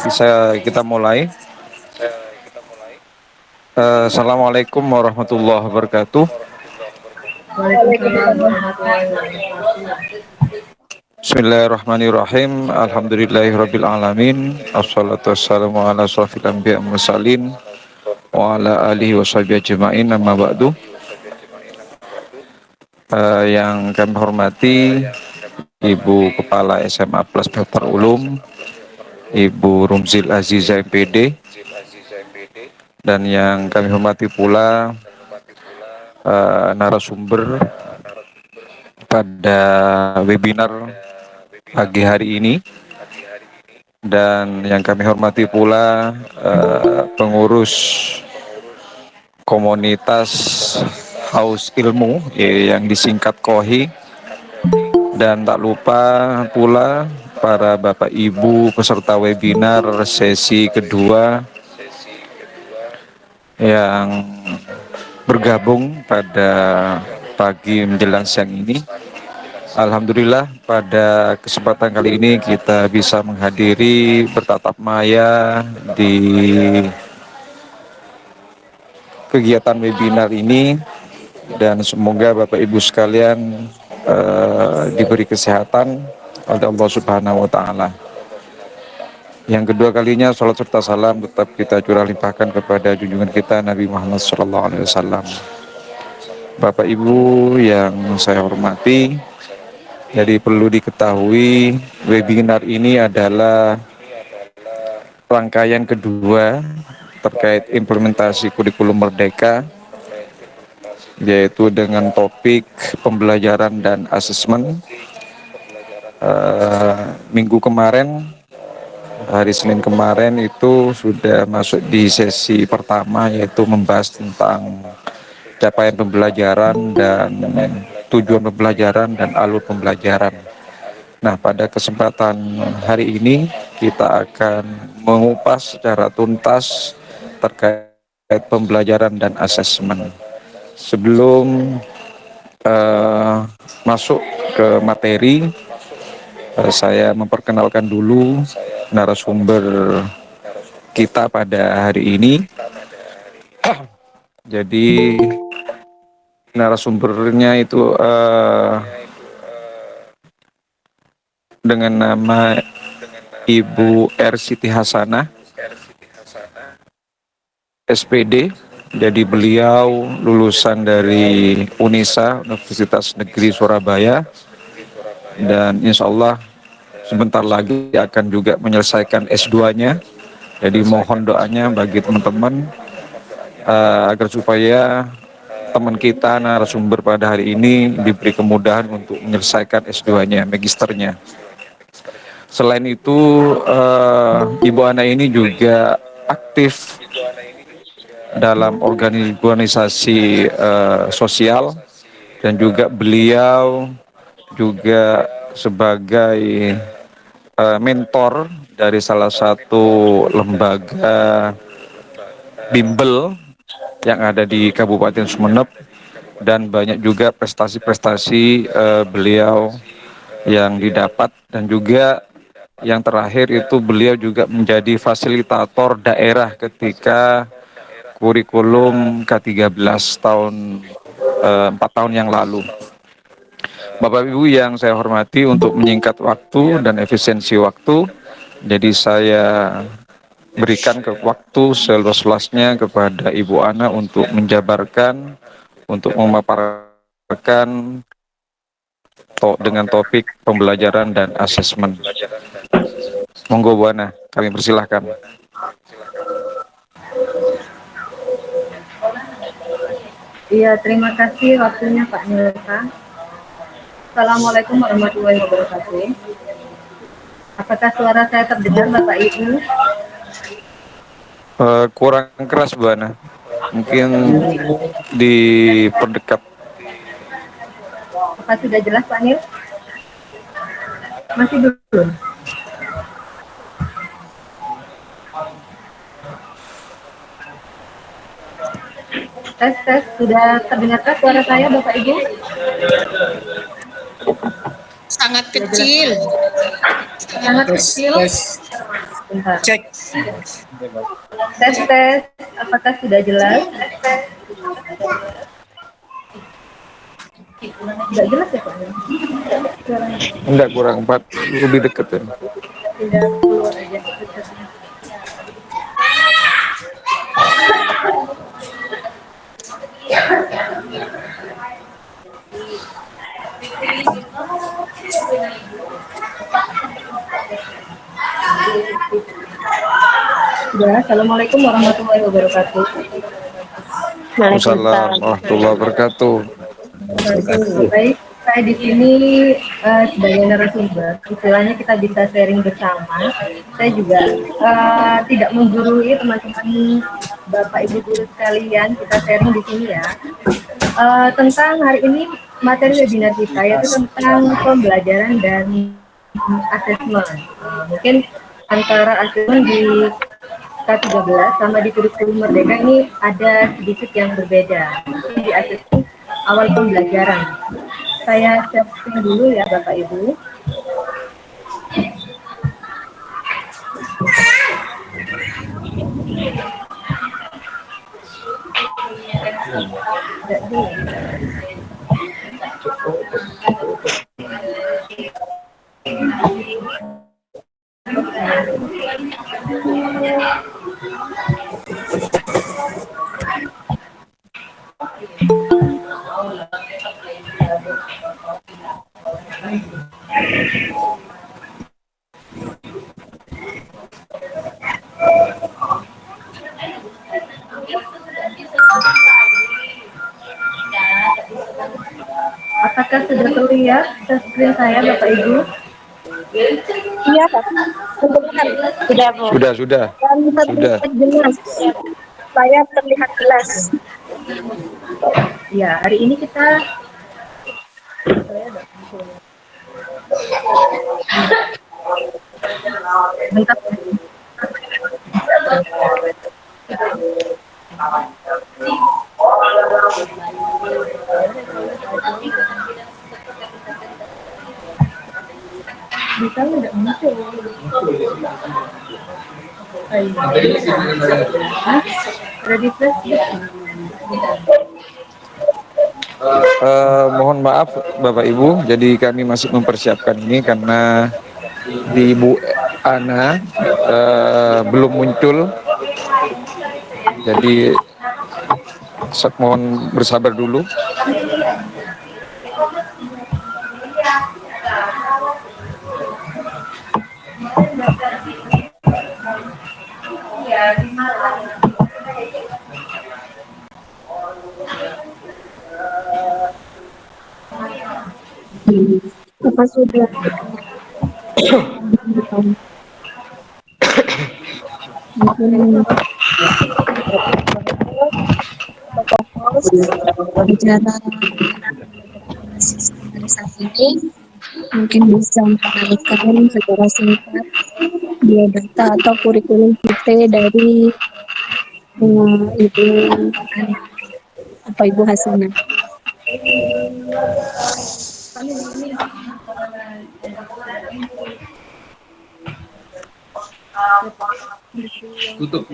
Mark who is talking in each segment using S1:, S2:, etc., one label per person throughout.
S1: Bisa kita mulai. Assalamualaikum warahmatullahi wabarakatuh.
S2: Waalaikumsalam warahmatullahi wabarakatuh.
S1: Bismillahirrahmanirrahim. Alhamdulillahirabbil alamin. Wassalatu wassalamu ala asyrofil anbiya'i wal mursalin wa ala alihi washabihi ajmain. Amma ba'du. Yang kami hormati Ibu Kepala SMA Plus Daftar Ulum, Ibu Rumzil Aziza MPD, dan yang kami hormati pula narasumber pada webinar pagi hari ini, dan yang kami hormati pula pengurus komunitas Haus Ilmu yang disingkat KOHI, dan tak lupa pula para Bapak Ibu peserta webinar sesi kedua yang bergabung pada pagi menjelang siang ini. Alhamdulillah pada kesempatan kali ini kita bisa menghadiri bertatap maya di kegiatan webinar ini, dan semoga Bapak Ibu sekalian diberi kesehatan oleh Allah Subhanahu wa Ta'ala. Yang kedua kalinya, salat serta salam tetap kita curah limpahkan kepada junjungan kita Nabi Muhammad SAW. Bapak Ibu yang saya hormati, jadi perlu diketahui webinar ini adalah rangkaian kedua terkait implementasi kurikulum Merdeka, yaitu dengan topik pembelajaran dan asesmen. Minggu kemarin, hari Senin kemarin itu sudah masuk di sesi pertama, yaitu membahas tentang capaian pembelajaran dan tujuan pembelajaran dan alur pembelajaran. Nah, pada kesempatan hari ini kita akan mengupas secara tuntas terkait pembelajaran dan asesmen. Sebelum masuk ke materi, saya memperkenalkan dulu narasumber kita pada hari ini. Jadi narasumbernya itu dengan nama Ibu R. Siti Hasanah, SPD. Jadi beliau lulusan dari UNISA, Universitas Negeri Surabaya, dan insya Allah sebentar lagi akan juga menyelesaikan S2-nya. Jadi mohon doanya bagi teman-teman agar supaya teman kita narasumber pada hari ini diberi kemudahan untuk menyelesaikan S2-nya, magisternya. Selain itu, Ibu Ana ini juga aktif dalam organisasi sosial, dan juga beliau juga sebagai mentor dari salah satu lembaga bimbel yang ada di Kabupaten Sumeneb, dan banyak juga prestasi-prestasi beliau yang didapat, dan juga yang terakhir itu beliau juga menjadi fasilitator daerah ketika kurikulum K13 tahun 4 tahun yang lalu. Bapak Ibu yang saya hormati, untuk menyingkat waktu dan efisiensi waktu, jadi saya berikan ke waktu seluas-luasnya kepada Ibu Ana untuk menjabarkan, untuk memaparkan dengan topik pembelajaran dan asesmen. Monggo Bu Ana, kami persilahkan.
S2: Iya, terima kasih waktunya Pak Nilka. Assalamualaikum warahmatullahi wabarakatuh. Apakah suara saya terdengar Bapak Ibu?
S1: Kurang keras Bu Ana, mungkin diperdekat.
S2: Apa sudah jelas Pak Nil? Masih belum? Tes, sudah terdengarkah suara saya Bapak Ibu?
S3: sangat
S2: Sudah jelas?
S3: kecil.
S2: Sangat
S4: Tes,
S2: kecil.
S4: tes,
S2: Bentar.
S4: cek.
S2: Tes tes. Apakah sudah jelas? Tidak jelas ya Pak? Suaranya.
S1: Enggak, kurang 4, lebih dekat ya.
S2: Tidak keluar aja. Ya, Assalamualaikum warahmatullahi wabarakatuh.
S1: Waalaikumsalam warahmatullahi wabarakatuh.
S2: Baik, saya di sini sebagai narasumber. Istilahnya kita bisa sharing bersama. Saya juga tidak menggurui teman-teman Bapak Ibu guru sekalian. Kita sharing di sini ya. Tentang hari ini materi webinar kita yaitu tentang pembelajaran dan asesmen. Mungkin antara asesmen di K13 sama di kurikulum Merdeka ini ada sedikit yang berbeda. Di asesmen awal pembelajaran. Saya sharing dulu ya Bapak Ibu. Apakah sudah terlihat screen saya Bapak Ibu?
S3: Iya, Pak. Mendengar. Sudah, Bu.
S1: Sudah.
S3: Dan
S1: Sudah.
S3: terlihat jelas. Saya terlihat jelas.
S2: Ya, hari ini kita bentar. Bisa nggak muncul? Hah? Ready flash?
S1: Mohon maaf Bapak Ibu, jadi kami masih mempersiapkan ini karena di Bu Ana belum muncul, jadi mohon bersabar dulu.
S3: Apa sudah? Mungkin bicara dari saat ini mungkin bisa mengenalkan secara singkat biodata atau kurikulum kita dari Ibu Ana atau Ibu Hasanah.
S1: Tutup.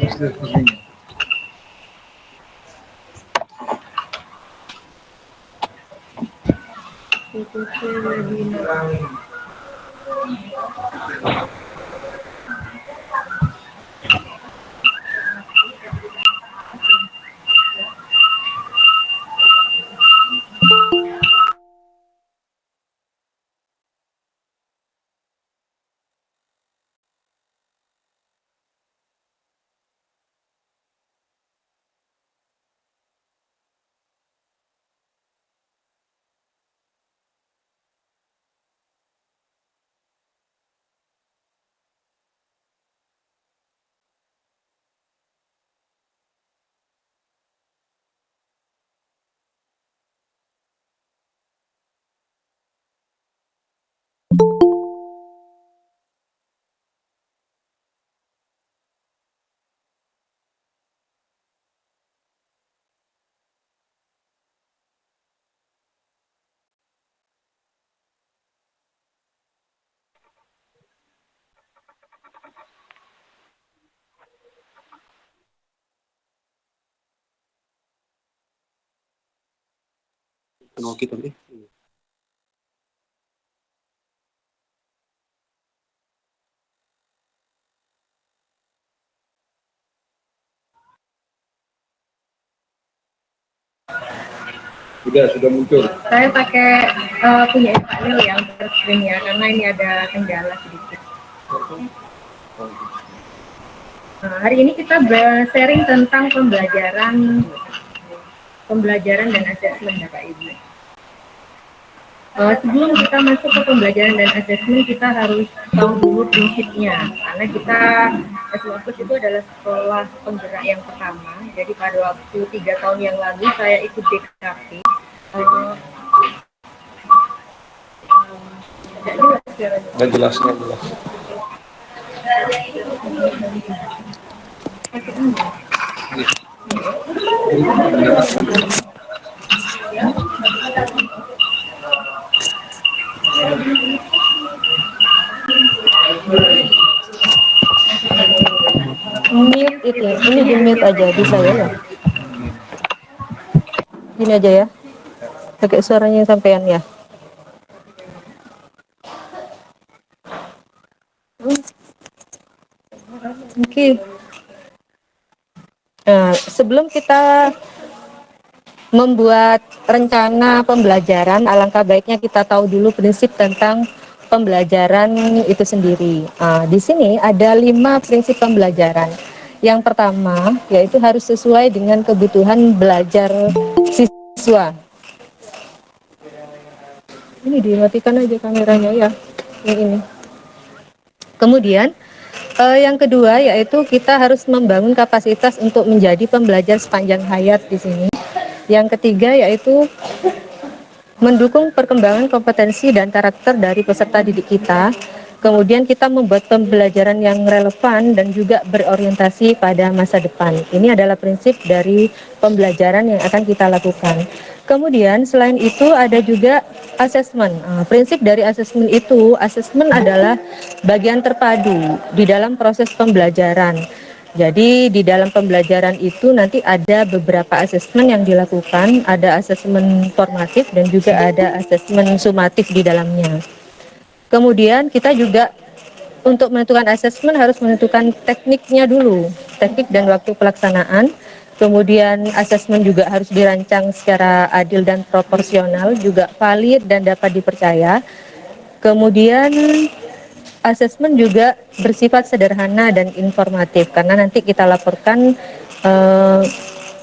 S4: Oke, tapi.
S1: Sudah muncul.
S2: Saya pakai punya Pak Nil yang screen ya, karena ini ada kendala sedikit. Nah, hari ini kita sharing tentang pembelajaran dan asesmen Bapak Ibu. Sebelum kita masuk ke pembelajaran dan asesmen, kita harus tahu dulu prinsipnya, karena kita S1 itu adalah sekolah penggerak yang pertama. Jadi pada waktu 3 tahun yang lalu saya ikut DKP.
S1: Nggak jelas, nggak jelas.
S5: Mute itu ya, ini di mute aja bisa ya. Gini aja ya, pakai suaranya sampean ya. Oke. Nah, sebelum kita membuat rencana pembelajaran, alangkah baiknya kita tahu dulu prinsip tentang pembelajaran itu sendiri. Di sini ada 5 prinsip pembelajaran. Yang pertama, yaitu harus sesuai dengan kebutuhan belajar siswa. Ini dimatikan aja kameranya ya, ini. Kemudian, yang kedua yaitu kita harus membangun kapasitas untuk menjadi pembelajar sepanjang hayat di sini. Yang ketiga yaitu mendukung perkembangan kompetensi dan karakter dari peserta didik kita. Kemudian kita membuat pembelajaran yang relevan dan juga berorientasi pada masa depan. Ini adalah prinsip dari pembelajaran yang akan kita lakukan. Kemudian selain itu ada juga asesmen. Prinsip dari asesmen itu, asesmen adalah bagian terpadu di dalam proses pembelajaran. Jadi di dalam pembelajaran itu nanti ada beberapa asesmen yang dilakukan, ada asesmen formatif dan juga ada asesmen sumatif di dalamnya. Kemudian kita juga untuk menentukan asesmen harus menentukan tekniknya dulu, teknik dan waktu pelaksanaan. Kemudian asesmen juga harus dirancang secara adil dan proporsional, juga valid dan dapat dipercaya. Kemudian asesmen juga bersifat sederhana dan informatif karena nanti kita laporkan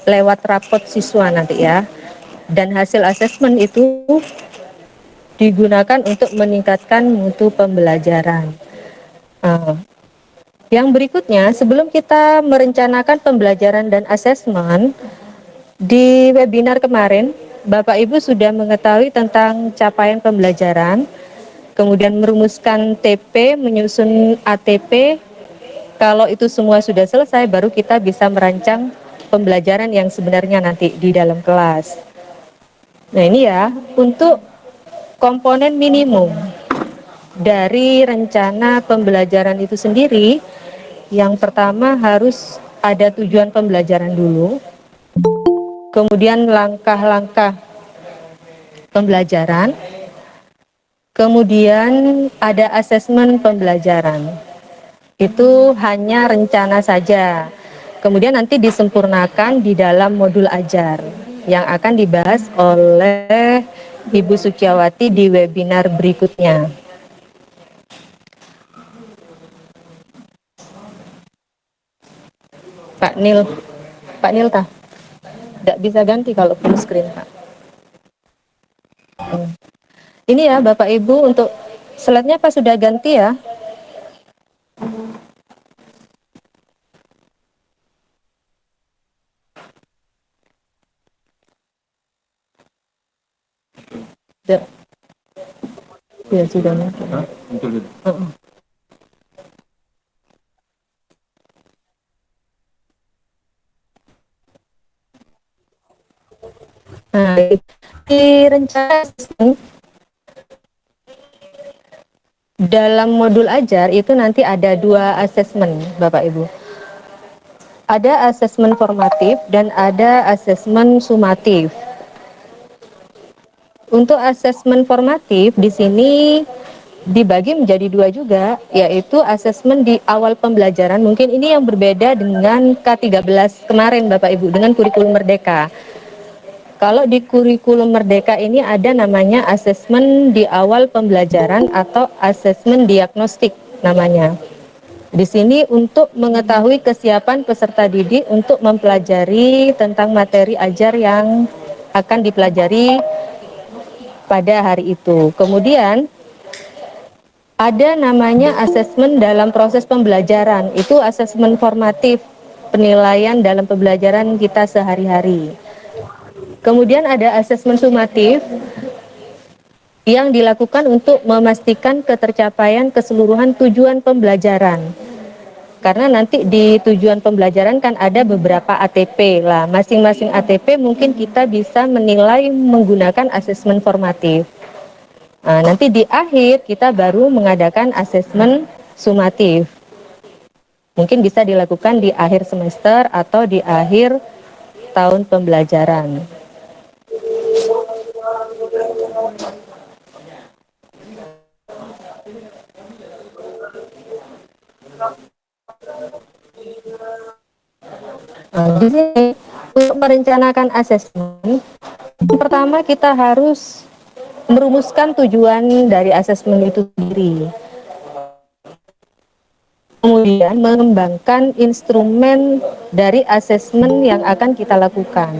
S5: lewat rapot siswa nanti ya. Dan hasil asesmen itu digunakan untuk meningkatkan mutu pembelajaran. Yang berikutnya, sebelum kita merencanakan pembelajaran dan asesmen, di webinar kemarin, Bapak Ibu sudah mengetahui tentang capaian pembelajaran, kemudian merumuskan TP, menyusun ATP. Kalau itu semua sudah selesai, baru kita bisa merancang pembelajaran yang sebenarnya nanti di dalam kelas. Nah ini ya, untuk komponen minimum dari rencana pembelajaran itu sendiri, yang pertama harus ada tujuan pembelajaran dulu, kemudian langkah-langkah pembelajaran, kemudian ada asesmen pembelajaran. Itu hanya rencana saja. Kemudian nanti disempurnakan di dalam modul ajar yang akan dibahas oleh Ibu Suciawati di webinar berikutnya. Pak Nil tah, tidak bisa ganti kalau full screen Pak. Ini ya Bapak Ibu, untuk slide-nya Pak sudah ganti ya. Ya sudah mungkin. Nah, di rencana dalam modul ajar itu nanti ada 2 asesmen Bapak Ibu. Ada asesmen formatif dan ada asesmen sumatif. Untuk asesmen formatif di sini dibagi menjadi dua juga, yaitu asesmen di awal pembelajaran. Mungkin ini yang berbeda dengan K13 kemarin Bapak Ibu, dengan kurikulum Merdeka. Kalau di kurikulum Merdeka ini ada namanya asesmen di awal pembelajaran atau asesmen diagnostik namanya. Di sini untuk mengetahui kesiapan peserta didik untuk mempelajari tentang materi ajar yang akan dipelajari pada hari itu. Kemudian ada namanya asesmen dalam proses pembelajaran, itu asesmen formatif, penilaian dalam pembelajaran kita sehari-hari. Kemudian ada asesmen sumatif yang dilakukan untuk memastikan ketercapaian keseluruhan tujuan pembelajaran. Karena nanti di tujuan pembelajaran kan ada beberapa ATP lah, masing-masing ATP mungkin kita bisa menilai menggunakan asesmen formatif. Nah, nanti di akhir kita baru mengadakan asesmen sumatif. Mungkin bisa dilakukan di akhir semester atau di akhir tahun pembelajaran. Nah, di sini untuk merencanakan asesmen, pertama kita harus merumuskan tujuan dari asesmen itu sendiri. Kemudian mengembangkan instrumen dari asesmen yang akan kita lakukan.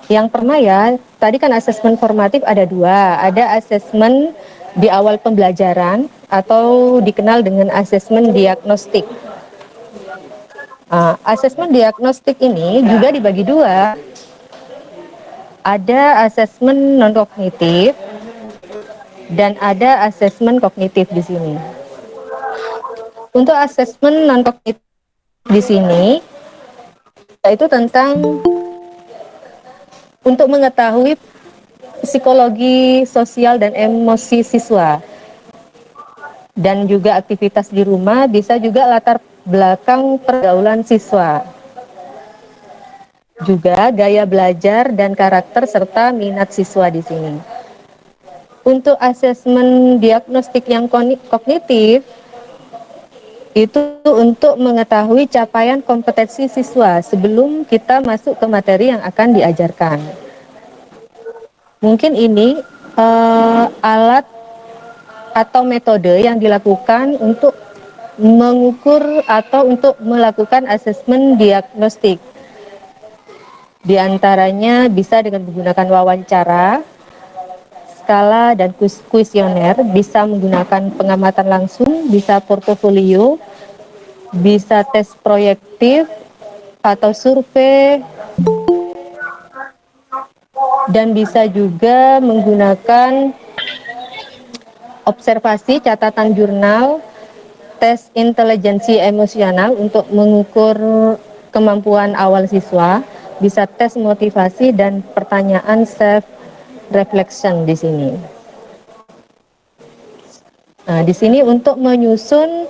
S5: Yang pertama ya, tadi kan asesmen formatif ada dua, ada asesmen di awal pembelajaran atau dikenal dengan asesmen diagnostik. Asesmen diagnostik ini juga dibagi dua. Ada asesmen non kognitif dan ada asesmen kognitif di sini. Untuk asesmen non kognitif di sini yaitu tentang untuk mengetahui psikologi sosial dan emosi siswa dan juga aktivitas di rumah, bisa juga latar belakang pergaulan siswa, juga gaya belajar dan karakter serta minat siswa di sini. Untuk asesmen diagnostik yang kognitif itu untuk mengetahui capaian kompetensi siswa sebelum kita masuk ke materi yang akan diajarkan. Mungkin ini alat atau metode yang dilakukan untuk mengukur atau untuk melakukan asesmen diagnostik. Di antaranya bisa dengan menggunakan wawancara, skala dan kuesioner, bisa menggunakan pengamatan langsung, bisa portofolio, bisa tes proyektif atau survei, dan bisa juga menggunakan observasi, catatan jurnal, tes intelijensi emosional untuk mengukur kemampuan awal siswa, bisa tes motivasi dan pertanyaan self reflection di sini. Nah, di sini untuk menyusun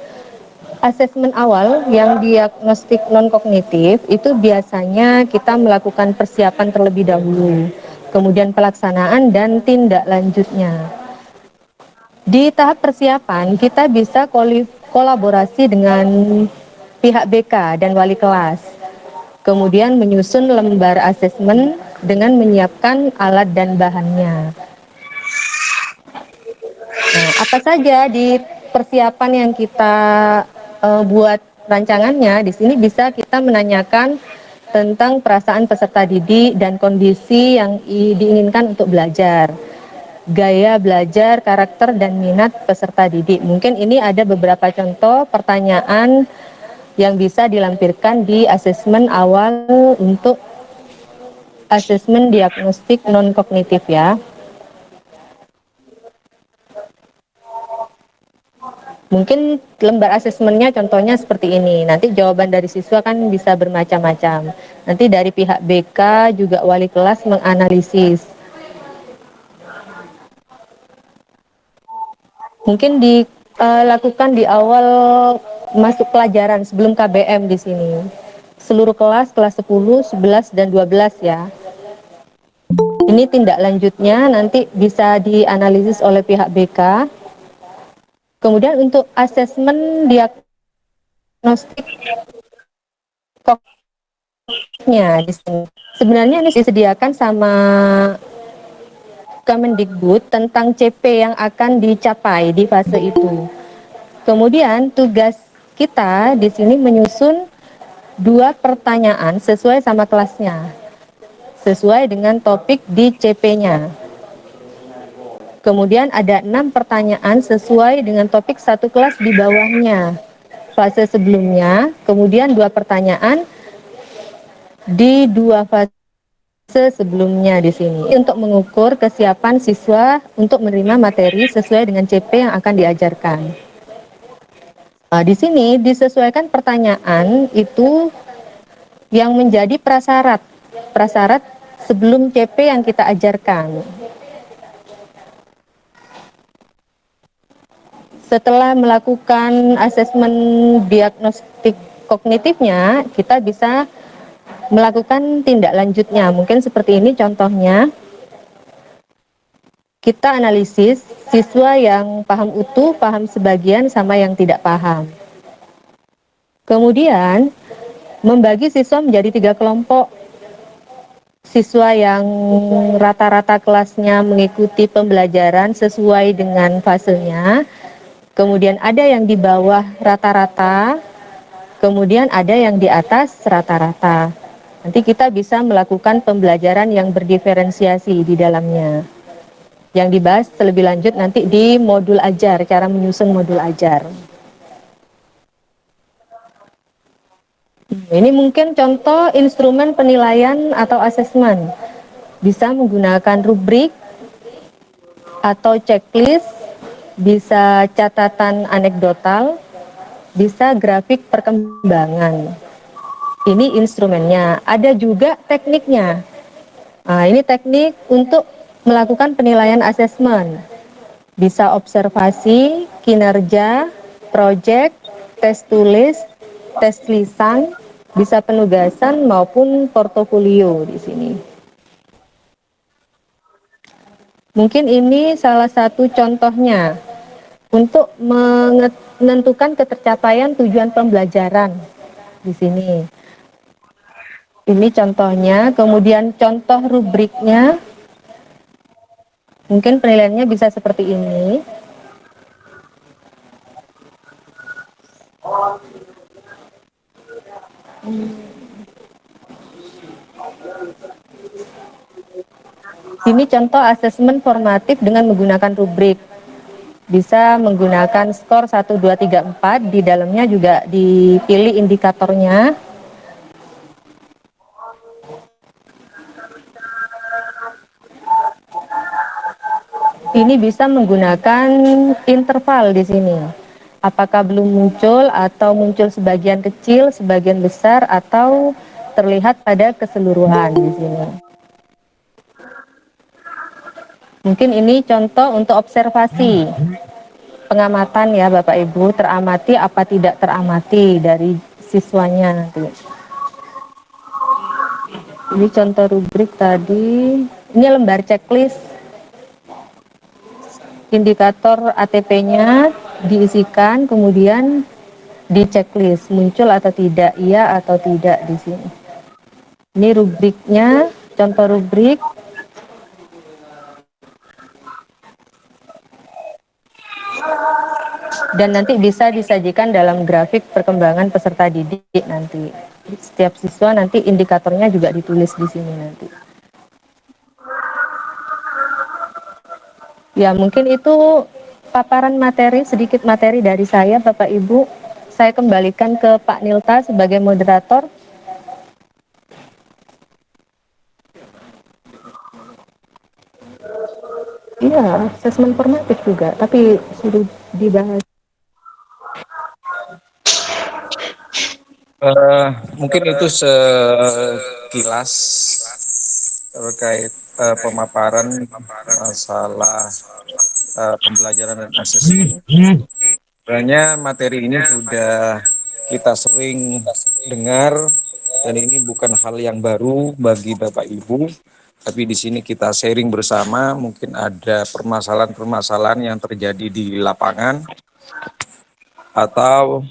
S5: asesmen awal yang diagnostik non kognitif itu biasanya kita melakukan persiapan terlebih dahulu, kemudian pelaksanaan dan tindak lanjutnya. Di tahap persiapan kita bisa kolaborasi dengan pihak BK dan wali kelas, kemudian menyusun lembar asesmen dengan menyiapkan alat dan bahannya. Nah, apa saja di persiapan yang kita buat rancangannya, di sini bisa kita menanyakan tentang perasaan peserta didik dan kondisi yang diinginkan untuk belajar, gaya belajar, karakter dan minat peserta didik. Mungkin ini ada beberapa contoh pertanyaan yang bisa dilampirkan di asesmen awal untuk asesmen diagnostik non kognitif ya. Mungkin lembar asesmennya contohnya seperti ini. Nanti jawaban dari siswa kan bisa bermacam-macam. Nanti dari pihak BK juga wali kelas menganalisis. Mungkin dilakukan di awal masuk pelajaran sebelum KBM di sini. Seluruh kelas 10, 11 dan 12 ya. Ini tindak lanjutnya nanti bisa dianalisis oleh pihak BK. Kemudian untuk asesmen diagnostik koknya di sini. Sebenarnya ini disediakan sama Kemendikbud tentang CP yang akan dicapai di fase itu. Kemudian tugas kita di sini menyusun 2 pertanyaan sesuai sama kelasnya, sesuai dengan topik di CP-nya. Kemudian ada 6 pertanyaan sesuai dengan topik satu kelas di bawahnya, fase sebelumnya. Kemudian 2 pertanyaan di 2 fase sebelumnya di sini untuk mengukur kesiapan siswa untuk menerima materi sesuai dengan CP yang akan diajarkan. Di sini disesuaikan pertanyaan itu yang menjadi prasyarat sebelum CP yang kita ajarkan. Setelah melakukan asesmen diagnostik kognitifnya, kita bisa melakukan tindak lanjutnya. Mungkin seperti ini contohnya. Kita analisis siswa yang paham utuh, paham sebagian, sama yang tidak paham. Kemudian membagi siswa menjadi 3 kelompok. Siswa yang rata-rata kelasnya mengikuti pembelajaran sesuai dengan fasenya. Kemudian ada yang di bawah rata-rata, kemudian ada yang di atas rata-rata. Nanti kita bisa melakukan pembelajaran yang berdiferensiasi di dalamnya. Yang dibahas lebih lanjut nanti di modul ajar, cara menyusun modul ajar. Ini mungkin contoh instrumen penilaian atau asesmen. Bisa menggunakan rubrik atau checklist, bisa catatan anekdotal, bisa grafik perkembangan. Ini instrumennya. Ada juga tekniknya. Nah, ini teknik untuk melakukan penilaian asesmen. Bisa observasi, kinerja, proyek, tes tulis, tes lisan, bisa penugasan maupun portofolio di sini. Mungkin ini salah satu contohnya untuk menentukan ketercapaian tujuan pembelajaran di sini. Ini contohnya, kemudian contoh rubriknya. Mungkin penilaiannya bisa seperti ini. Ini contoh asesmen formatif dengan menggunakan rubrik. Bisa menggunakan skor 1, 2, 3, 4. Di dalamnya juga dipilih indikatornya. Ini bisa menggunakan interval di sini. Apakah belum muncul atau muncul sebagian kecil, sebagian besar, atau terlihat pada keseluruhan di sini. Mungkin ini contoh untuk observasi. Pengamatan ya Bapak Ibu, teramati apa tidak teramati dari siswanya nanti. Ini contoh rubrik tadi. Ini lembar checklist. Indikator ATP-nya diisikan, kemudian di checklist muncul atau tidak, iya atau tidak di sini. Ini rubriknya, contoh rubrik. Dan nanti bisa disajikan dalam grafik perkembangan peserta didik nanti. Setiap siswa nanti indikatornya juga ditulis di sini nanti. Ya, mungkin itu paparan materi, sedikit materi dari saya, Bapak Ibu. Saya kembalikan ke Pak Nilta sebagai moderator. Iya, asesmen formatif juga, tapi sudah dibahas.
S1: Mungkin itu sekilas terkait pemaparan masalah pembelajaran dan asesmen. Sebenarnya materi ini sudah kita sering dengar dan ini bukan hal yang baru bagi Bapak Ibu. tapi di sini kita sharing bersama. Mungkin ada permasalahan-permasalahan yang terjadi di lapangan atau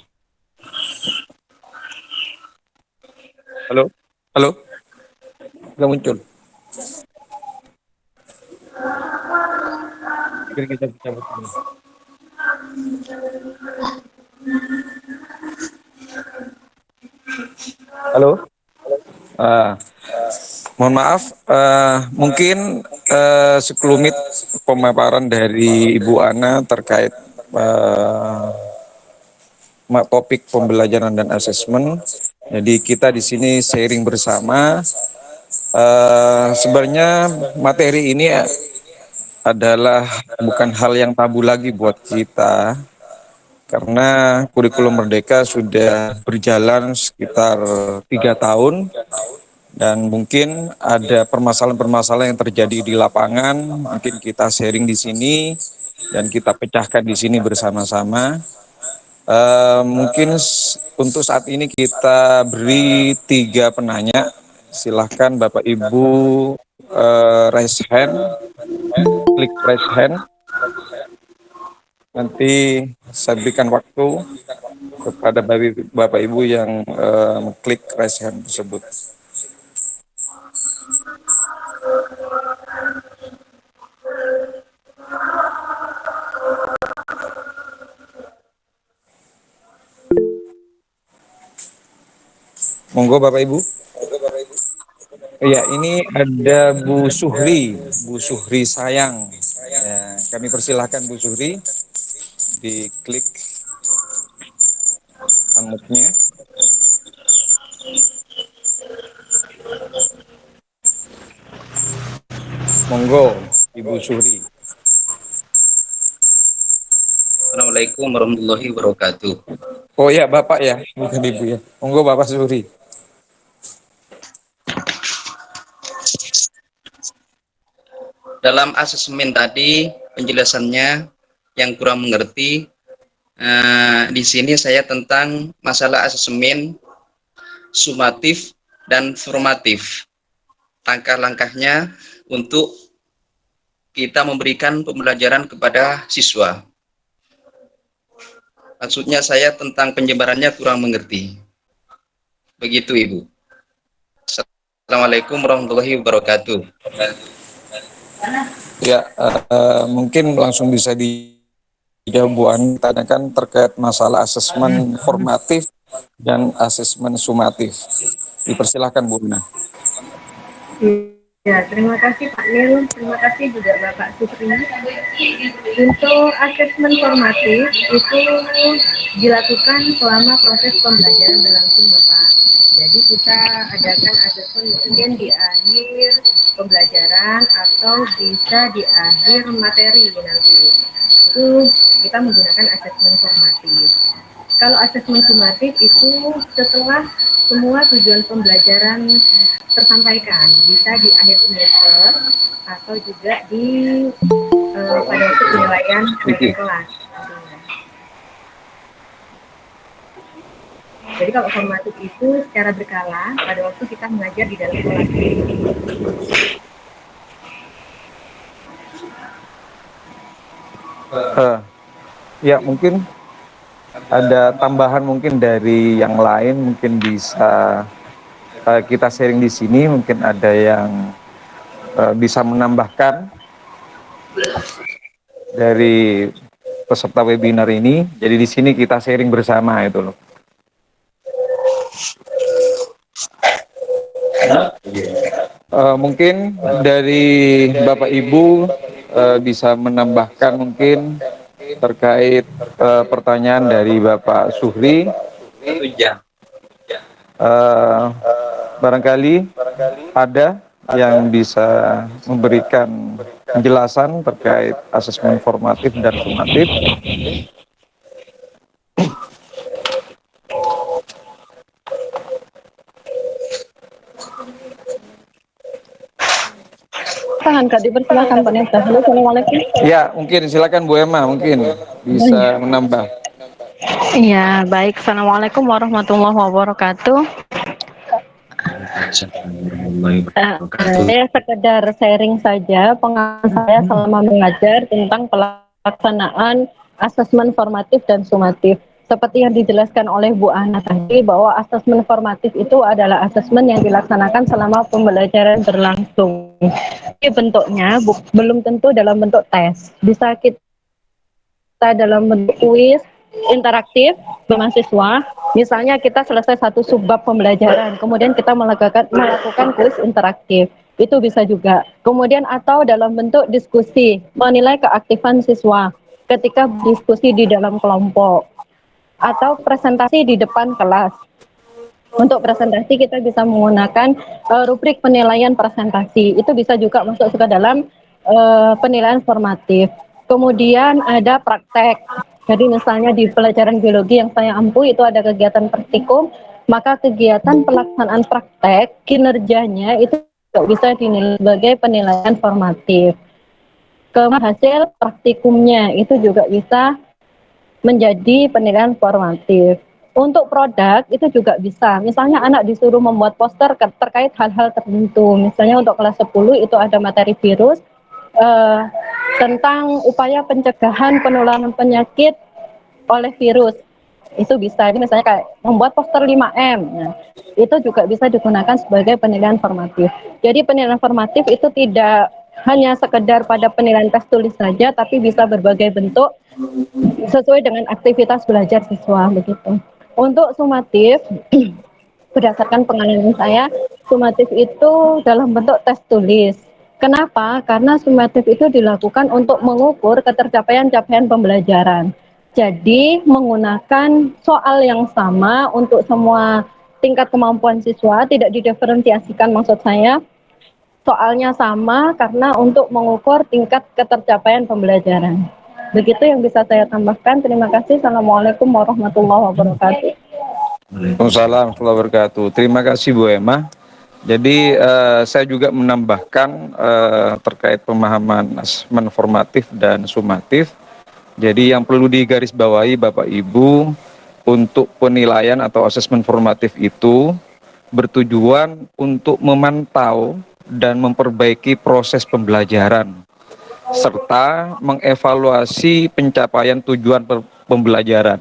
S1: halo, halo, nggak muncul. Mungkin kita bisa bertemu. Halo. Ah, mohon maaf, mungkin sekelumit pemaparan dari Ibu Ana terkait topik pembelajaran dan asesmen. Jadi kita di sini sharing bersama. Sebenarnya materi ini adalah bukan hal yang tabu lagi buat kita, karena kurikulum Merdeka sudah berjalan sekitar 3 tahun. Dan mungkin ada permasalahan-permasalahan yang terjadi di lapangan, mungkin kita sharing di sini dan kita pecahkan di sini bersama-sama. Mungkin untuk saat ini kita beri 3 penanya. Silahkan Bapak Ibu raise hand, klik raise hand. Nanti saya berikan waktu kepada Bapak Ibu yang klik raise hand tersebut. Monggo Bapak Ibu. Iya, ini ada Bu Suhri sayang. Ya, kami persilahkan Bu Suhri, diklik unmute-nya. Monggo Ibu Suhri.
S4: Assalamualaikum warahmatullahi wabarakatuh.
S1: Oh ya, Bapak ya, bukan Ibu ya. Monggo Bapak Suhri.
S4: Dalam asesmen tadi penjelasannya yang kurang mengerti, di sini saya tentang masalah asesmen sumatif dan formatif. Langkah-langkahnya untuk kita memberikan pembelajaran kepada siswa. Maksudnya saya tentang penyebarannya kurang mengerti. Begitu Ibu. Assalamualaikum warahmatullahi wabarakatuh.
S1: Ya, mungkin langsung bisa dijawab Bu Ani, tanyakan terkait masalah asesmen formatif dan asesmen sumatif. Dipersilahkan Bu Ana.
S2: Ya, terima kasih Pak Nil, terima kasih juga Bapak Supri. Untuk asesmen formatif itu dilakukan selama proses pembelajaran berlangsung Bapak. Jadi kita adakan asesmen mungkin di akhir pembelajaran atau bisa di akhir materi nanti. Itu kita menggunakan asesmen formatif. Kalau asesmen sumatif itu setelah semua tujuan pembelajaran tersampaikan, bisa di akhir semester atau juga di pada waktu penilaian kelas. Jadi kalau formatif itu secara berkala pada waktu kita mengajar di dalam kelas.
S1: Ya, mungkin ada tambahan mungkin dari yang lain, mungkin bisa kita sharing di sini. Mungkin ada yang bisa menambahkan dari peserta webinar ini. Jadi di sini kita sharing bersama itu loh. Mungkin dari Bapak Ibu bisa menambahkan mungkin terkait pertanyaan dari Bapak Suhri. Barangkali ada yang bisa memberikan penjelasan terkait asesmen formatif dan sumatif.
S3: Kak, dipersilakan Pak Neta. Halo, Assalamualaikum.
S1: Ya, mungkin silakan Bu Emma, mungkin bisa menambah.
S3: Iya, baik. Assalamualaikum warahmatullahi wabarakatuh. Saya sekedar sharing saja pengalaman saya selama mengajar tentang pelaksanaan asesmen formatif dan sumatif. Seperti yang dijelaskan oleh Bu Ana tadi, bahwa asesmen formatif itu adalah asesmen yang dilaksanakan selama pembelajaran berlangsung. Ini bentuknya belum tentu dalam bentuk tes. Bisa kita dalam bentuk kuis interaktif bermahasiswa. Misalnya kita selesai satu subbab pembelajaran, kemudian kita melakukan kuis interaktif. Itu bisa juga. Kemudian atau dalam bentuk diskusi, menilai keaktifan siswa ketika diskusi di dalam kelompok atau presentasi di depan kelas. Untuk presentasi kita bisa menggunakan rubrik penilaian presentasi. Itu bisa juga masuk ke dalam penilaian formatif. Kemudian ada praktek. Jadi misalnya di pelajaran biologi yang saya ampu itu ada kegiatan praktikum, maka kegiatan pelaksanaan praktek kinerjanya itu juga bisa dinilai sebagai penilaian formatif. Kemudian hasil praktikumnya itu juga bisa menjadi penilaian formatif. Untuk produk itu juga bisa. Misalnya anak disuruh membuat poster terkait hal-hal tertentu. Misalnya untuk kelas 10 itu ada materi virus tentang upaya pencegahan penularan penyakit oleh virus. Itu bisa. Ini misalnya kayak membuat poster 5M. Nah, itu juga bisa digunakan sebagai penilaian formatif. Jadi penilaian formatif itu tidak hanya sekedar pada penilaian tes tulis saja, tapi bisa berbagai bentuk sesuai dengan aktivitas belajar siswa begitu. Untuk sumatif, berdasarkan pengalaman saya, sumatif itu dalam bentuk tes tulis. Kenapa? Karena sumatif itu dilakukan untuk mengukur ketercapaian-capaian pembelajaran. Jadi menggunakan soal yang sama untuk semua tingkat kemampuan siswa, tidak didiferensiasikan maksud saya. Soalnya sama karena untuk mengukur tingkat ketercapaian pembelajaran. Begitu yang bisa saya tambahkan. Terima kasih. Assalamualaikum warahmatullahi wabarakatuh.
S1: Waalaikumsalam warahmatullahi wabarakatuh. Terima kasih Bu Emma. Jadi saya juga menambahkan terkait pemahaman asesmen formatif dan sumatif. Jadi yang perlu digarisbawahi Bapak Ibu, untuk penilaian atau asesmen formatif itu bertujuan untuk memantau dan memperbaiki proses pembelajaran serta mengevaluasi pencapaian tujuan pembelajaran.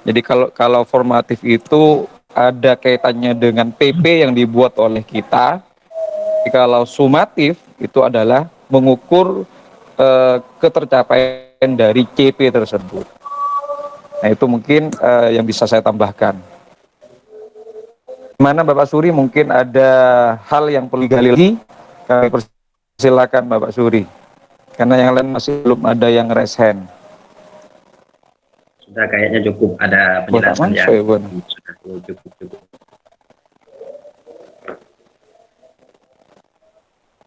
S1: Jadi kalau formatif itu ada kaitannya dengan PP yang dibuat oleh kita. Kalau sumatif itu adalah mengukur ketercapaian dari CP tersebut. Nah itu mungkin yang bisa saya tambahkan. Mana Bapak Suri mungkin ada hal yang perlu digali lagi, kami persilakan Bapak Suri. Karena yang lain masih belum ada yang raise hand.
S4: Sudah kayaknya cukup ada penjelasan ya. Sudah cukup.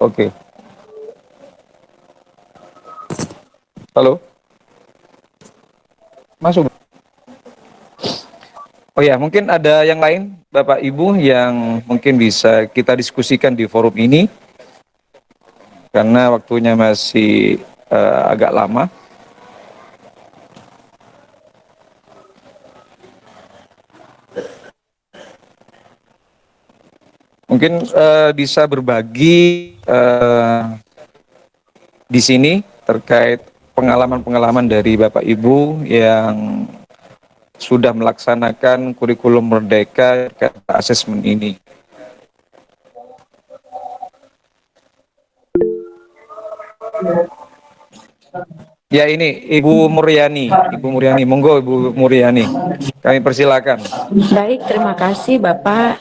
S1: Oke. Halo. Masuk. Oh ya, mungkin ada yang lain Bapak Ibu yang mungkin bisa kita diskusikan di forum ini. Karena waktunya masih agak lama. Mungkin bisa berbagi di sini terkait pengalaman-pengalaman dari Bapak Ibu yang sudah melaksanakan kurikulum merdeka terkait asesmen ini. Ya ini Ibu Muryani, monggo Ibu Muryani, kami persilakan.
S6: Baik, terima kasih Bapak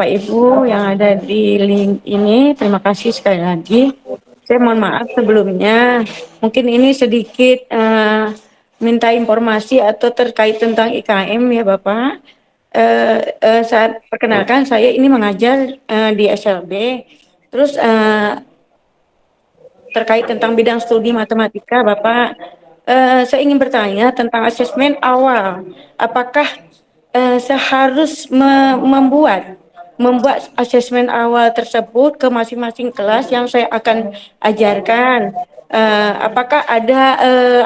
S6: Ibu yang ada di link ini, terima kasih sekali lagi. Saya mohon maaf sebelumnya, mungkin ini sedikit minta informasi atau terkait tentang IKM ya Bapak. Saat perkenalkan saya ini mengajar di SLB, terus terkait tentang bidang studi matematika Bapak, saya ingin bertanya tentang asesmen awal. Apakah saya harus membuat asesmen awal tersebut ke masing-masing kelas yang saya akan ajarkan? Apakah ada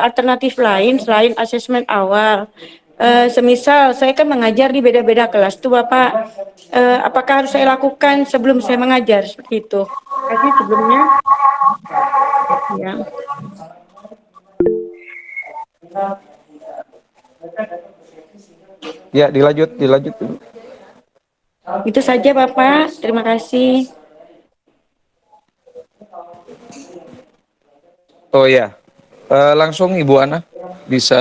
S6: alternatif lain selain asesmen awal? semisal saya kan mengajar di beda-beda kelas tuh Bapak, apakah harus saya lakukan sebelum saya mengajar seperti itu? Jadi sebelumnya, ya.
S1: Ya, dilanjut dulu.
S6: Itu saja Bapak, terima kasih.
S1: Oh ya, langsung Ibu Ana bisa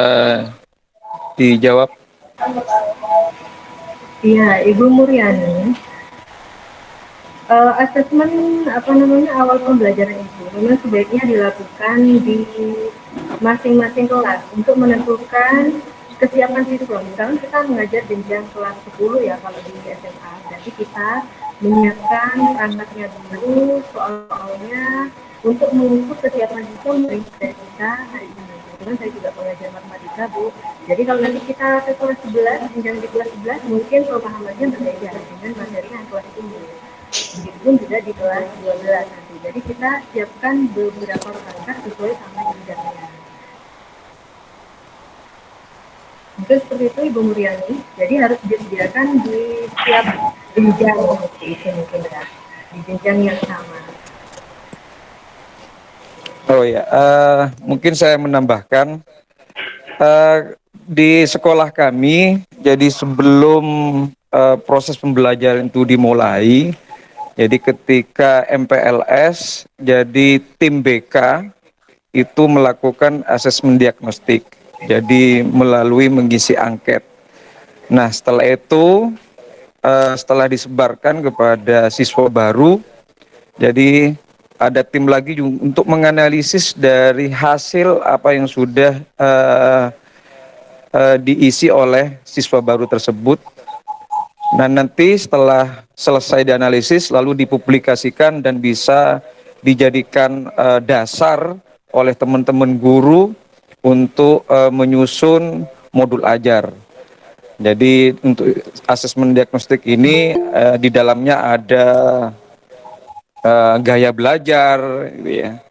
S1: dijawab.
S2: Iya, Ibu Muryani. Asesmen apa namanya awal pembelajaran itu memang sebaiknya dilakukan di masing-masing kelas untuk menentukan kesiapan siswa. Misalnya kita mengajar jenjang kelas 10 ya kalau di SMA, jadi kita menyiapkan perangkatnya dulu, soal-soalnya untuk mengukur kesiapan siswa dari kita hari ini. Kebetulan saya juga pengajar matematika Bu. Jadi kalau nanti kita ke kelas 11, jenjang di kelas 11 mungkin pemahamannya berbeda dengan materi yang kelas ini. Begitupun juga di kelas 12 nanti. Jadi kita siapkan beberapa perangkat sesuai sama jenjangnya. Mungkin seperti itu Ibu Muryani. Jadi harus disediakan di setiap jenjang seperti itu mungkin ya. Di jenjang yang sama.
S1: Oh ya, mungkin saya menambahkan di sekolah kami, jadi sebelum proses pembelajaran itu dimulai, jadi ketika MPLS, jadi tim BK itu melakukan asesmen diagnostik, jadi melalui mengisi angket. Nah, setelah itu, setelah disebarkan kepada siswa baru, jadi ada tim lagi untuk menganalisis dari hasil apa yang sudah diisi oleh siswa baru tersebut. Nah, nanti setelah selesai dianalisis lalu dipublikasikan dan bisa dijadikan dasar oleh teman-teman guru untuk menyusun modul ajar. Jadi untuk asesmen diagnostik ini di dalamnya ada gaya belajar, gitu ya,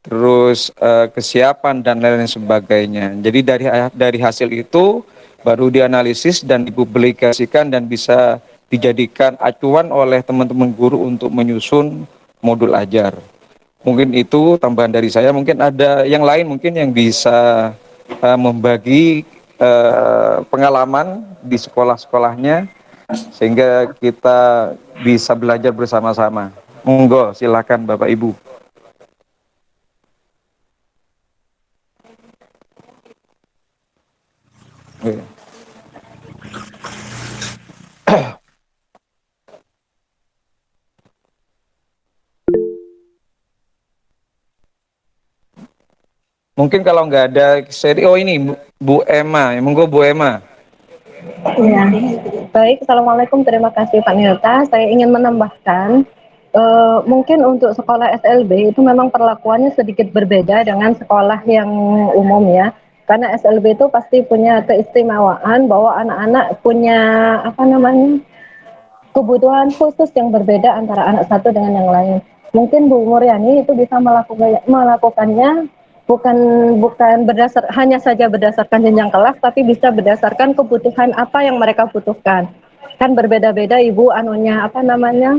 S1: terus kesiapan dan lain-lain sebagainya. Jadi dari hasil itu baru dianalisis dan dipublikasikan dan bisa dijadikan acuan oleh teman-teman guru untuk menyusun modul ajar. Mungkin itu tambahan dari saya. Mungkin ada yang lain mungkin yang bisa membagi pengalaman di sekolah-sekolahnya sehingga kita bisa belajar bersama-sama. Monggo, silakan Bapak Ibu. Oke. Mungkin kalau nggak ada seri, oh ini Bu Emma, monggo Bu Emma.
S3: Ya, baik. Assalamualaikum. Terima kasih Pak Nilta. Saya ingin menambahkan, mungkin untuk sekolah SLB itu memang perlakuannya sedikit berbeda dengan sekolah yang umum ya. Karena SLB itu pasti punya keistimewaan bahwa anak-anak punya apa namanya kebutuhan khusus yang berbeda antara anak satu dengan yang lain. Mungkin Bu Muryani itu bisa melakukannya bukan bukan hanya saja berdasarkan jenjang kelas, tapi bisa berdasarkan kebutuhan apa yang mereka butuhkan. Kan berbeda-beda Ibu anunya apa namanya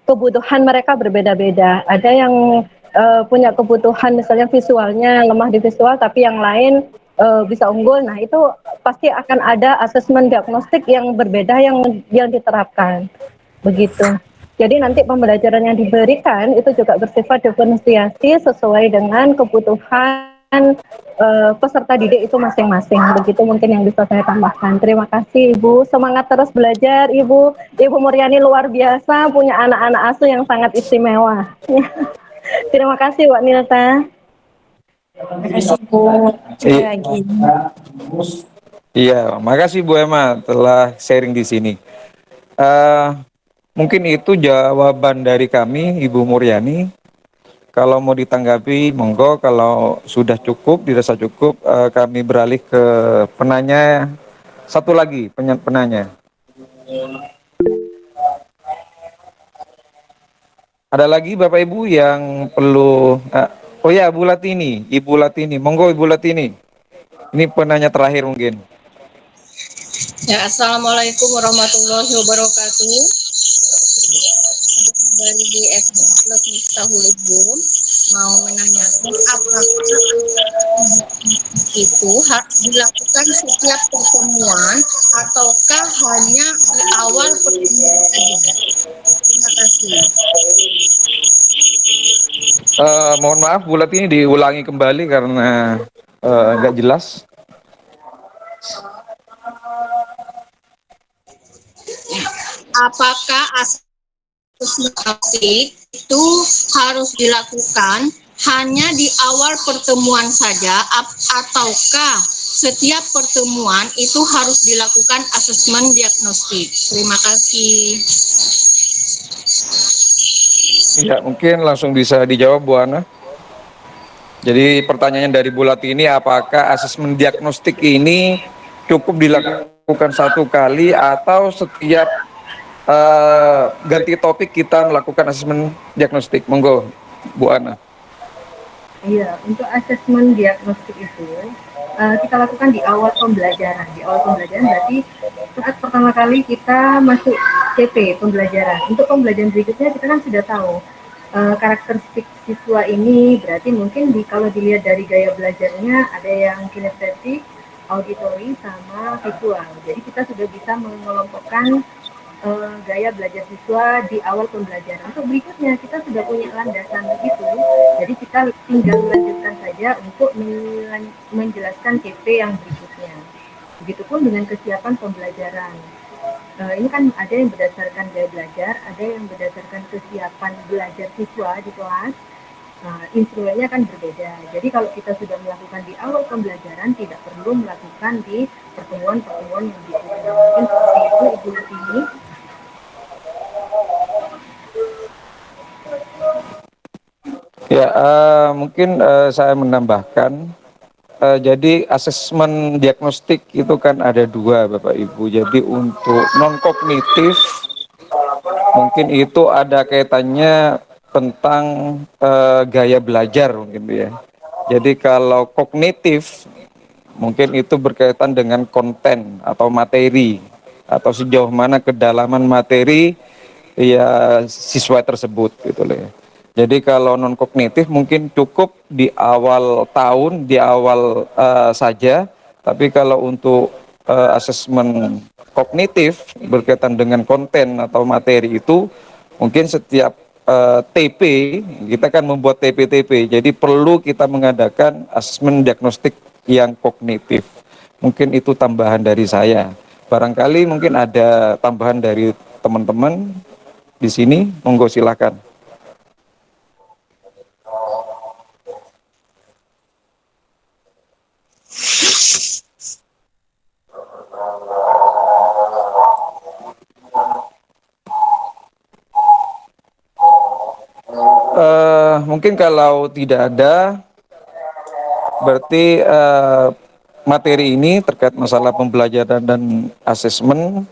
S3: kebutuhan mereka berbeda-beda. Ada yang punya kebutuhan misalnya visualnya lemah di visual, tapi yang lain bisa unggul. Nah itu pasti akan ada asesmen diagnostik yang berbeda yang diterapkan. Begitu. Jadi nanti pembelajaran yang diberikan itu juga bersifat diferensiasi sesuai dengan kebutuhan peserta didik itu masing-masing. Begitu mungkin yang bisa saya tambahkan. Terima kasih Ibu. Semangat terus belajar Ibu. Ibu Muryani luar biasa, punya anak-anak asuh yang sangat istimewa. Terima kasih Wak Nilta.
S6: Terima kasih Bu. Sekali lagi.
S1: Iya, makasih Bu Emma telah sharing di sini. Mungkin itu jawaban dari kami, Ibu Muryani. Kalau mau ditanggapi, monggo. Kalau sudah cukup, dirasa cukup, kami beralih ke penanya. Satu lagi, penanya. Ada lagi Bapak Ibu yang perlu... oh ya, Ibu Latini. Monggo Ibu Latini. Ini penanya terakhir mungkin.
S7: Ya, Assalamualaikum warahmatullahi wabarakatuh. Dari SD Plus Miftahul Ulum mau menanyakan apakah itu harus dilakukan setiap pertemuan ataukah hanya di awal pertemuan saja? Terima kasih.
S1: Mohon maaf, bulat ini diulangi kembali karena nggak jelas.
S7: Apakah asesmen itu harus dilakukan hanya di awal pertemuan saja ataukah setiap pertemuan itu harus dilakukan asesmen diagnostik? Terima kasih.
S1: Ya, mungkin langsung bisa dijawab Bu Ana. Jadi pertanyaannya dari bulat ini, apakah asesmen diagnostik ini cukup dilakukan satu kali atau setiap ganti topik kita melakukan asesmen diagnostik? Monggo Bu Ana.
S2: Iya, untuk asesmen diagnostik itu kita lakukan di awal pembelajaran. Di awal pembelajaran berarti saat pertama kali kita masuk CP pembelajaran. Untuk pembelajaran berikutnya kita kan sudah tahu karakteristik siswa ini. Berarti mungkin kalau dilihat dari gaya belajarnya ada yang kinestetik, auditory, sama visual. Jadi kita sudah bisa mengelompokkan gaya belajar siswa di awal pembelajaran. Untuk berikutnya kita sudah punya landasan itu, jadi kita tinggal melanjutkan saja untuk menjelaskan CP yang berikutnya. Begitupun dengan kesiapan pembelajaran. Ini kan ada yang berdasarkan gaya belajar, ada yang berdasarkan kesiapan belajar siswa di kelas. Instrumennya kan berbeda. Jadi kalau kita sudah melakukan di awal pembelajaran, tidak perlu melakukan di pertemuan-pertemuan yang berikutnya. Mungkin seperti itu Ibu Lutini.
S1: Ya, mungkin saya menambahkan, jadi asesmen diagnostik itu kan ada dua Bapak Ibu. Jadi untuk non kognitif mungkin itu ada kaitannya tentang gaya belajar mungkin ya. Jadi kalau kognitif mungkin itu berkaitan dengan konten atau materi atau sejauh mana kedalaman materi ya siswa tersebut gitu loh ya. Jadi kalau non kognitif mungkin cukup di awal tahun, di awal saja. Tapi kalau untuk asesmen kognitif berkaitan dengan konten atau materi itu mungkin setiap TP kita kan membuat TP-TP. Jadi perlu kita mengadakan asesmen diagnostik yang kognitif. Mungkin itu tambahan dari saya. Barangkali mungkin ada tambahan dari teman-teman di sini, monggo silakan. Mungkin kalau tidak ada, berarti materi ini terkait masalah pembelajaran dan asesmen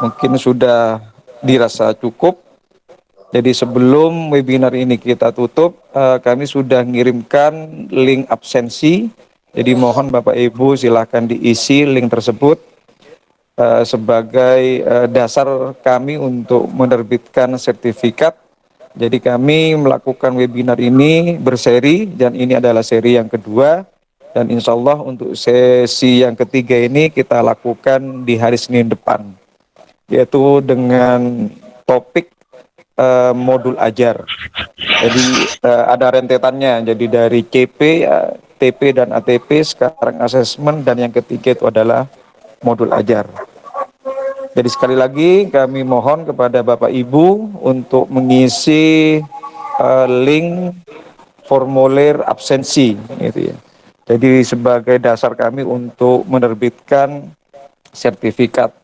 S1: mungkin sudah dirasa cukup. Jadi sebelum webinar ini kita tutup, kami sudah mengirimkan link absensi. Jadi mohon Bapak Ibu silakan diisi link tersebut sebagai dasar kami untuk menerbitkan sertifikat. Jadi kami melakukan webinar ini berseri dan ini adalah seri yang kedua. Dan insya Allah untuk sesi yang ketiga ini kita lakukan di hari Senin depan. Yaitu dengan topik modul ajar. Jadi ada rentetannya. Jadi dari CP, TP dan ATP, sekarang asesmen, dan yang ketiga itu adalah modul ajar. Jadi sekali lagi kami mohon kepada Bapak Ibu untuk mengisi link formulir absensi, gitu ya. Jadi sebagai dasar kami untuk menerbitkan sertifikat.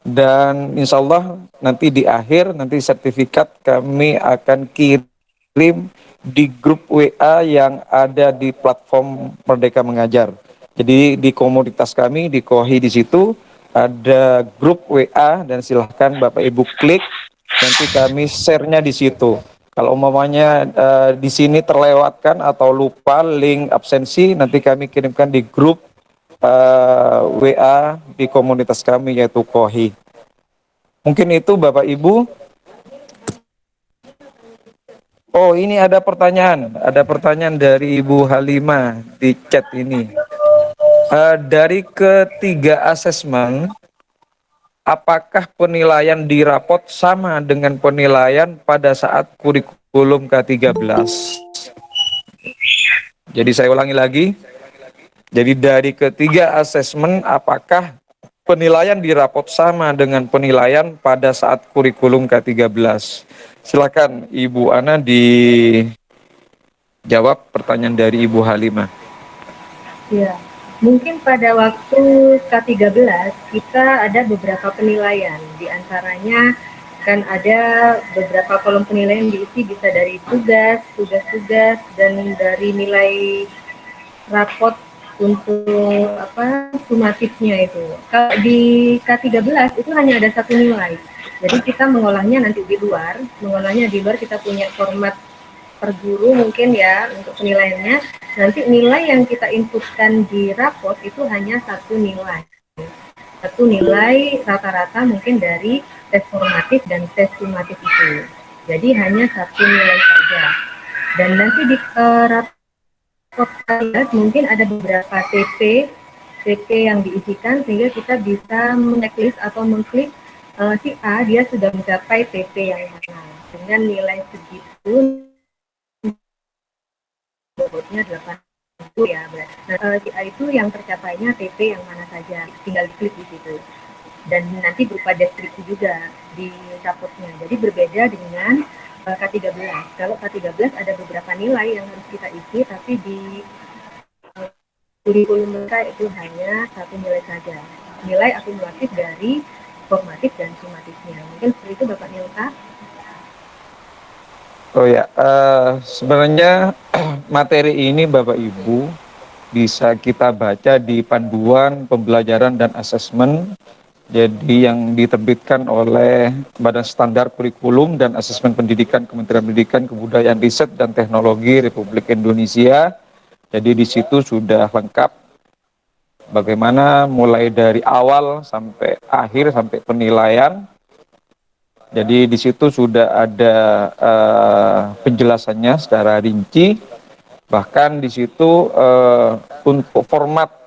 S1: Dan insya Allah nanti di akhir nanti sertifikat kami akan kirim di grup WA yang ada di platform Merdeka Mengajar. Jadi di komunitas kami di Kohi di situ ada grup WA dan silahkan Bapak Ibu klik, nanti kami share-nya di situ. Kalau umpamanya di sini terlewatkan atau lupa link absensi, nanti kami kirimkan di grup WA di komunitas kami yaitu Kohi. Mungkin itu Bapak Ibu. Oh, ini ada pertanyaan dari Ibu Halimah di chat ini. Dari ketiga asesmen, apakah penilaian di rapot sama dengan penilaian pada saat kurikulum K13? Jadi saya ulangi lagi. Jadi dari ketiga asesmen, apakah penilaian di rapot sama dengan penilaian pada saat kurikulum K13? Silakan Ibu Ana dijawab pertanyaan dari Ibu Halimah.
S2: Ya, mungkin pada waktu K13 kita ada beberapa penilaian, di antaranya kan ada beberapa kolom penilaian diisi bisa dari tugas-tugas, dan dari nilai rapot untuk sumatifnya itu. Kalau di K13 itu hanya ada satu nilai. Jadi kita mengolahnya nanti di luar, kita punya format per guru mungkin ya untuk penilaiannya. Nanti nilai yang kita inputkan di rapot itu hanya satu nilai. Satu nilai rata-rata mungkin dari tes formatif dan tes sumatif itu. Jadi hanya satu nilai saja. Dan nanti di rapot mungkin ada beberapa TP yang diisikan sehingga kita bisa mengeklis atau mengklik si A dia sudah mencapai TP yang mana dengan nilai segitu, bobotnya 80 ya. Nah, si A itu yang tercapainya TP yang mana saja, tinggal diklik di situ. Dan nanti berupa deskripsi juga di rapotnya. Jadi berbeda dengan K13. Kalau K13 ada beberapa nilai yang harus kita isi, tapi di kurikulum mereka itu hanya satu nilai saja. Nilai akumulatif dari formatif dan sumatifnya. Mungkin seperti itu Bapak Nilka.
S1: Oh ya, sebenarnya materi ini Bapak Ibu bisa kita baca di panduan pembelajaran dan asesmen. Jadi yang diterbitkan oleh Badan Standar Kurikulum dan Asesmen Pendidikan Kementerian Pendidikan, Kebudayaan, Riset dan Teknologi Republik Indonesia. Jadi di situ sudah lengkap bagaimana mulai dari awal sampai akhir sampai penilaian. Jadi di situ sudah ada penjelasannya secara rinci. Bahkan di situ untuk format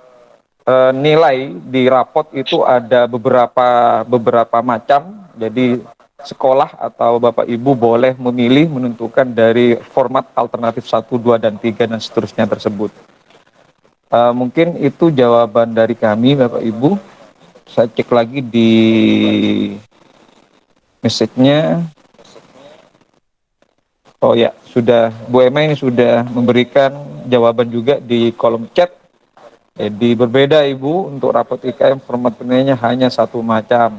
S1: nilai di rapot itu ada beberapa macam. Jadi sekolah atau Bapak Ibu boleh memilih menentukan dari format alternatif 1, 2, dan 3 dan seterusnya tersebut. Mungkin itu jawaban dari kami Bapak Ibu. Saya cek lagi di message-nya. Oh ya, sudah Bu Emma ini sudah memberikan jawaban juga di kolom chat. Jadi berbeda Ibu, untuk rapot IKM format penilaiannya hanya satu macam.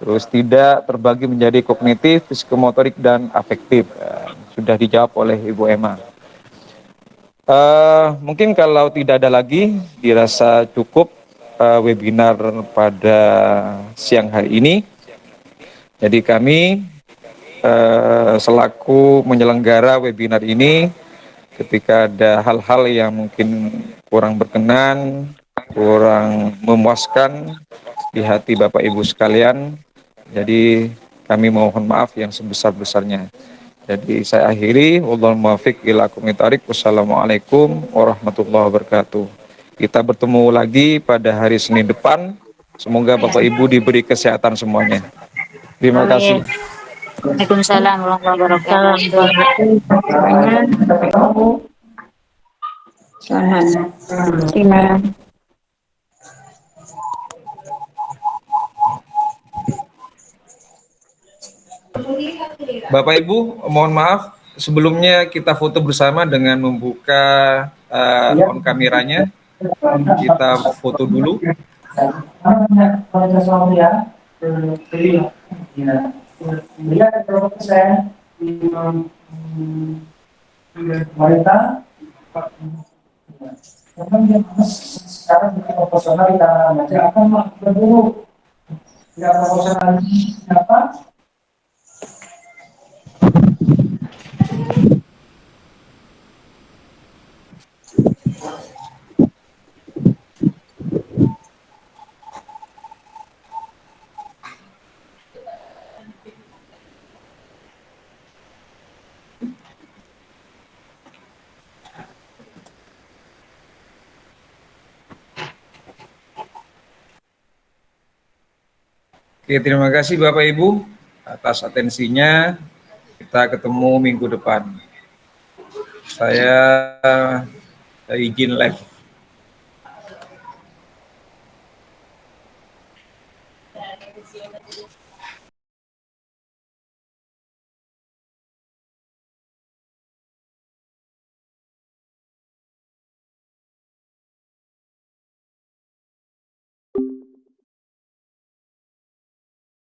S1: Terus tidak terbagi menjadi kognitif, psikomotorik, dan afektif. Sudah dijawab oleh Ibu Emma. Mungkin kalau tidak ada lagi, dirasa cukup webinar pada siang hari ini. Jadi kami selaku menyelenggara webinar ini, ketika ada hal-hal yang mungkin kurang berkenan, kurang memuaskan di hati Bapak Ibu sekalian, jadi kami mohon maaf yang sebesar-besarnya. Jadi saya akhiri, wallahul muwaffiq ila aqwamit thoriq. Wassalamualaikum warahmatullahi wabarakatuh. Kita bertemu lagi pada hari Senin depan. Semoga Bapak Ibu diberi kesehatan semuanya. Terima kasih.
S8: Waalaikumsalam warahmatullahi wabarakatuh.
S6: Terima.
S1: Bapak Ibu, mohon maaf sebelumnya kita foto bersama dengan membuka on kameranya. Kita foto dulu.
S9: Sekarang kita proporsional kita baca akan berburu tidak proporsional apa
S1: Oke, terima kasih Bapak Ibu atas atensinya. Kita ketemu minggu depan. Saya izin live.